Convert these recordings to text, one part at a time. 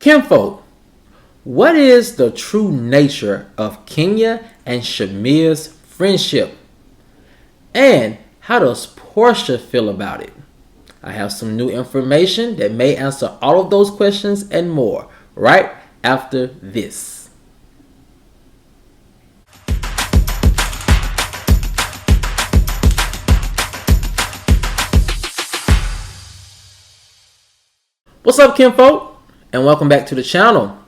Kinfolk, what is the true nature of Kenya and Shamea's friendship? And how does Porsha feel about it? I have some new information that may answer all of those questions and more right after this. What's up, kinfolk? And welcome back to the channel.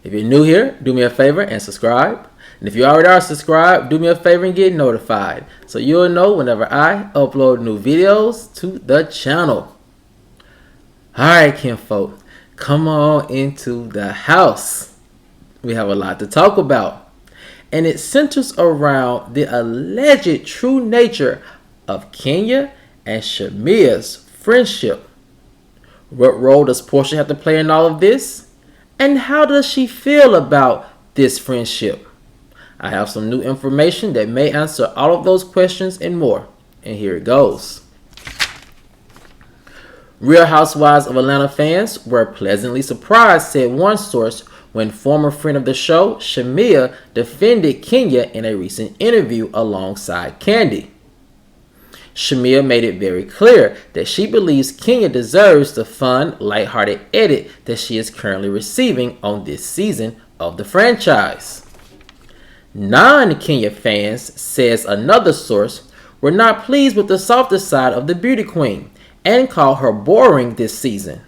If you're new here, do me a favor and subscribe. And if you already are subscribed, do me a favor and get notified so you'll know whenever I upload new videos to the channel. Alright, kinfolk, come on into the house. We have a lot to talk about. And it centers around the alleged true nature of Kenya and Shamea's friendship. What role does Porsha have to play in all of this? And how does she feel about this friendship? I have some new information that may answer all of those questions and more. And here it goes. Real Housewives of Atlanta fans were pleasantly surprised, said one source, when former friend of the show, Shamea, defended Kenya in a recent interview alongside Kandi. Shamea made it very clear that she believes Kenya deserves the fun, lighthearted edit that she is currently receiving on this season of the franchise. Non-Kenya fans, says another source, were not pleased with the softer side of the beauty queen and called her boring this season.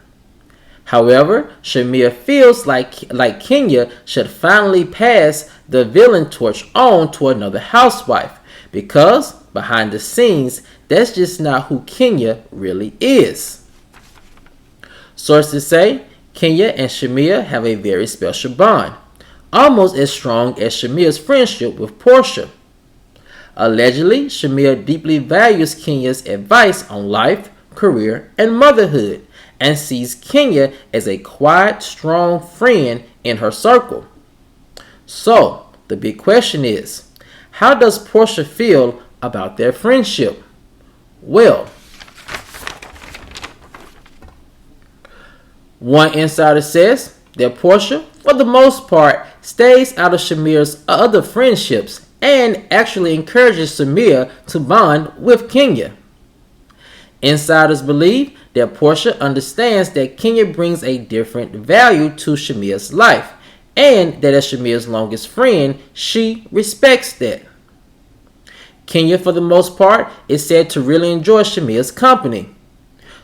However, Shamea feels like Kenya should finally pass the villain torch on to another housewife because, behind the scenes, that's just not who Kenya really is. Sources say Kenya and Shamea have a very special bond, almost as strong as Shamea's friendship with Porsha. Allegedly, Shamea deeply values Kenya's advice on life, career, and motherhood, and sees Kenya as a quiet, strong friend in her circle. So, the big question is, how does Porsha feel about their friendship? Well, one insider says that Porsha, for the most part, stays out of Shamea's other friendships and actually encourages Shamea to bond with Kenya. Insiders believe that Porsha understands that Kenya brings a different value to Shamea's life and that as Shamea's longest friend, she respects that. Kenya, for the most part, is said to really enjoy Shamea's company.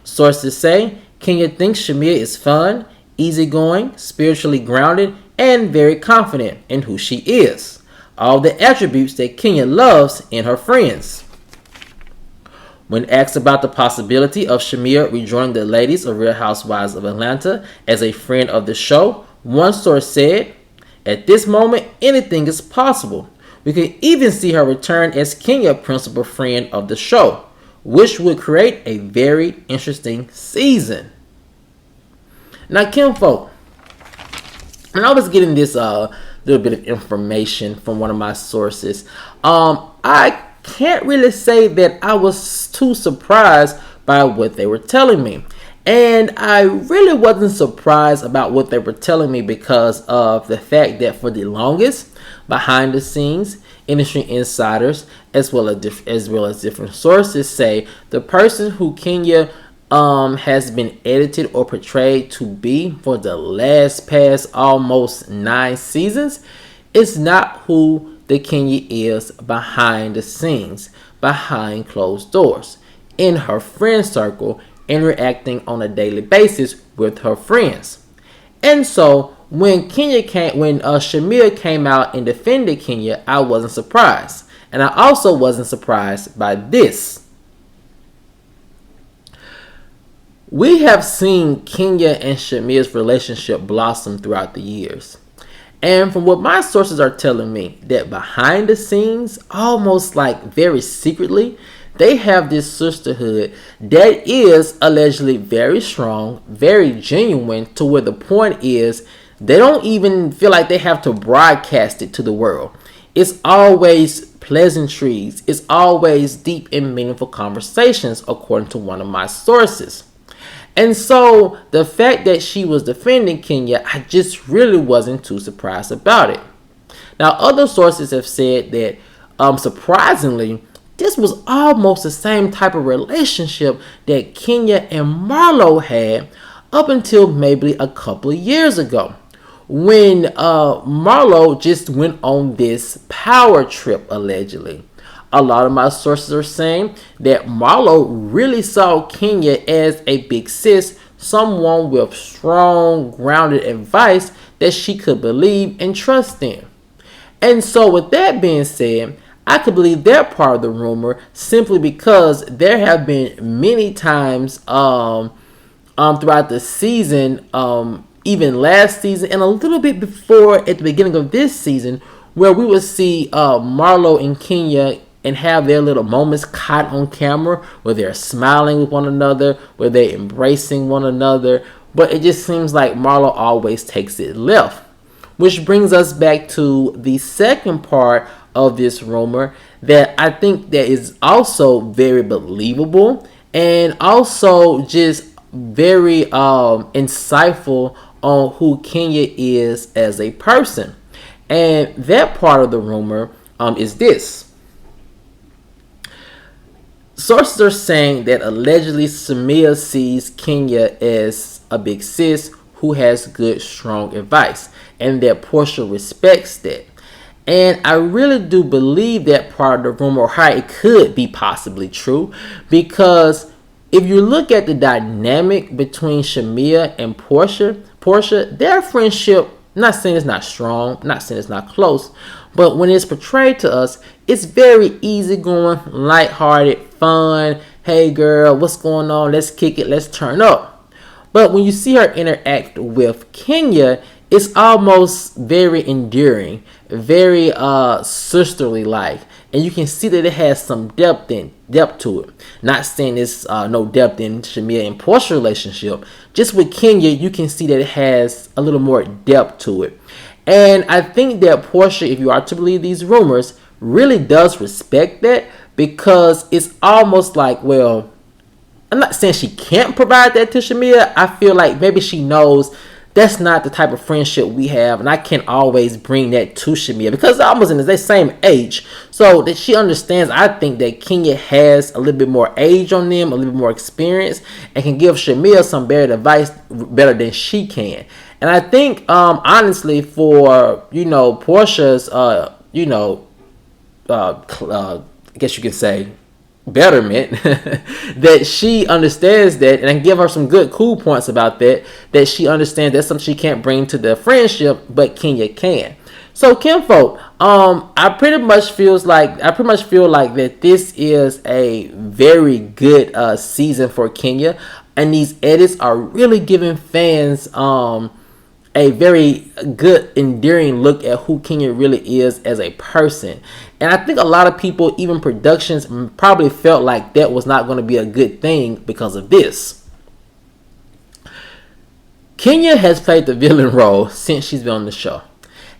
Sources say Kenya thinks Shamea is fun, easygoing, spiritually grounded, and very confident in who she is. All the attributes that Kenya loves in her friends. When asked about the possibility of Shamea rejoining the ladies of Real Housewives of Atlanta as a friend of the show, one source said, "At this moment, anything is possible. We could even see her return as Kenya principal friend of the show, which would create a very interesting season." Now, kinfolk, and I was getting this little bit of information from one of my sources. I can't really say that I was too surprised by what they were telling me. And I really wasn't surprised about what they were telling me because of the fact that for the longest, behind the scenes, industry insiders, as well as different sources say, the person who Kenya has been edited or portrayed to be for the past almost 9 seasons is not who the Kenya is behind the scenes, behind closed doors, in her friend circle, interacting on a daily basis with her friends. And so when Shamea came out and defended Kenya, I wasn't surprised. And I also wasn't surprised by this. We have seen Kenya and Shamea's relationship blossom throughout the years. And from what my sources are telling me, that behind the scenes, almost like very secretly, they have this sisterhood that is allegedly very strong, very genuine, to where the point is they don't even feel like they have to broadcast it to the world. It's always pleasantries. It's always deep and meaningful conversations, according to one of my sources. And so the fact that she was defending Kenya, I just really wasn't too surprised about it. Now, other sources have said that, surprisingly, this was almost the same type of relationship that Kenya and Marlo had up until maybe a couple of years ago, when Marlo just went on this power trip, allegedly. A lot of my sources are saying that Marlo really saw Kenya as a big sis, someone with strong, grounded advice that she could believe and trust in. And so with that being said, I could believe that part of the rumor simply because there have been many times throughout the season, even last season and a little bit before at the beginning of this season, where we would see Marlo and Kenya and have their little moments caught on camera where they're smiling with one another, where they're embracing one another. But it just seems like Marlo always takes it left. Which brings us back to the second part of this rumor that I think that is also very believable and also just very insightful on who Kenya is as a person. And that part of the rumor is this. Sources are saying that allegedly Shamea sees Kenya as a big sis who has good, strong advice, and that Porsha respects that. And I really do believe that part of the rumor, or how it could be possibly true, because if you look at the dynamic between Shamea and Porsha, their friendship, I'm not saying it's not strong, I'm not saying it's not close, but when it's portrayed to us, it's very easygoing, lighthearted, fun. Hey girl, what's going on? Let's kick it, let's turn up. But when you see her interact with Kenya, it's almost very endearing, very sisterly like, and you can see that it has some depth to it. Not saying it's no depth in Shamea and Porsha relationship. Just with Kenya, you can see that it has a little more depth to it. And I think that Porsha, if you are to believe these rumors, really does respect that, because it's almost like, well, I'm not saying she can't provide that to Shamea. I feel like maybe she knows that's not the type of friendship we have, and I can't always bring that to Shamea because they're almost in the same age. So that she understands, I think that Kenya has a little bit more age on them, a little bit more experience, and can give Shamea some better advice better than she can. And I think, honestly, for, Porsha's, I guess you could say, betterment, that she understands that, and I give her some good cool points about that she understands that's something she can't bring to the friendship, but Kenya can. So kinfolk, I pretty much feel like that this is a very good season for Kenya, and these edits are really giving fans a very good, endearing look at who Kenya really is as a person. And I think a lot of people, even productions, probably felt like that was not going to be a good thing because of this. Kenya has played the villain role since she's been on the show.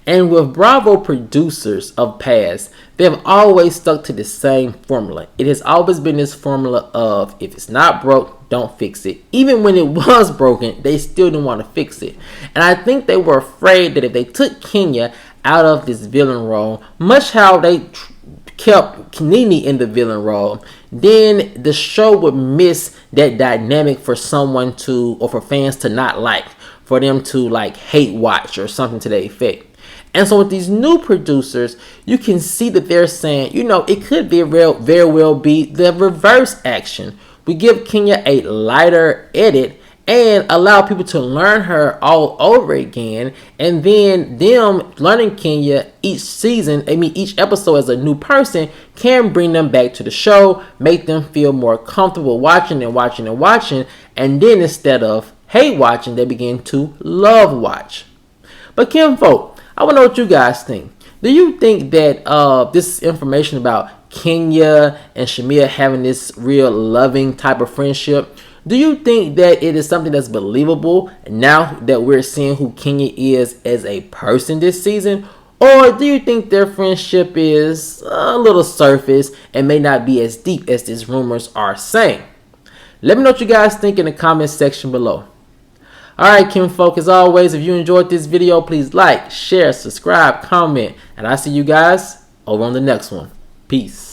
And with Bravo producers of past, they have always stuck to the same formula. It has always been this formula of, if it's not broke, don't fix it. Even when it was broken, they still didn't want to fix it. And I think they were afraid that if they took Kenya out of this villain role, much how they kept Nene in the villain role, then the show would miss that dynamic for someone to, or for fans to not like, for them to like hate watch or something to that effect. And so with these new producers, you can see that they're saying, it could very well be the reverse action. We give Kenya a lighter edit and allow people to learn her all over again. And then them learning Kenya each episode as a new person can bring them back to the show, make them feel more comfortable watching. And then instead of hate watching, they begin to love watch. But kinfolk, I want to know what you guys think. Do you think that this information about Kenya and Shamea having this real loving type of friendship, do you think that it is something that's believable now that we're seeing who Kenya is as a person this season? Or do you think their friendship is a little surface and may not be as deep as these rumors are saying? Let me know what you guys think in the comment section below. Alright, kinfolk, as always, if you enjoyed this video, please like, share, subscribe, comment, and I'll see you guys over on the next one. Peace.